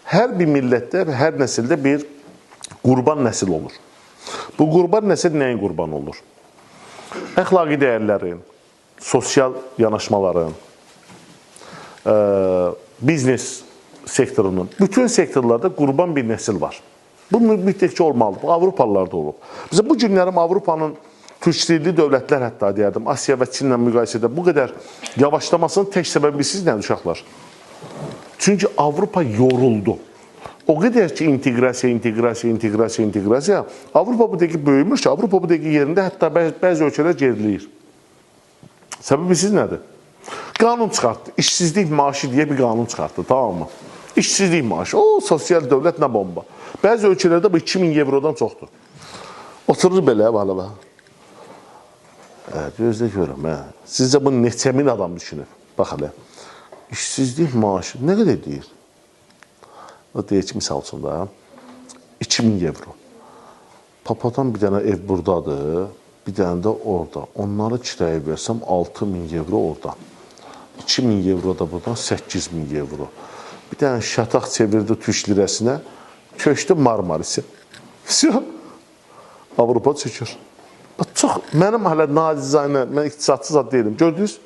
Hər bir millətdə, hər nəsildə bir qurban nəsil olur. Bu qurban nəsil nəyin qurban olur? Əxlaqi dəyərlərin, sosial yanaşmaların, biznes sektorunun, bütün sektorlarda qurban bir nəsil var. Bu mütləq olmalıdır. Bu Avropalılarda olub. Bizə bu günlərim Avropanın türkçülükli dövlətlər hətta deyərdim, Asiya və Çinlə müqayisədə bu qədər yavaşlamasının tək səbəbi siz nədir uşaqlar? Çünki Avropa yoruldu. O qədər ki, inteqrasiya. Avropa bu dəqiqə böyümüş ki, Avropa bu dəqiqə yerində hətta bəzi ölkələr geriləyir. Səbəbi siz nədir? Qanun çıxartdı. İşsizlik maaşı deyə bir qanun çıxartdı, tamam mı? İşsizlik maaşı. O, sosial dövlət nə bomba. Bəzi ölkələrdə bu 2000 evrodan çoxdur. Oturur belə, valla. Gözlə görəm, sizcə bunu neçə min adam düşünür? Bax hələ. İşsizlik maaşı nə qədər deyir? O deyir ki, misal üçün da 2000 evro. Papadan bir dənə ev buradadır, bir dənə də orada. Onları kiraya versəm 6000 evro oradan. 2000 evro da buradan 8000 evro. Bir dənə şataq çevirdi türk lirəsinə, köçdü Marmarisi. Avropa çökür. Çox, mənim hələ nacizanə, mən iqtisadçı zad deyiləm. Gördünüz?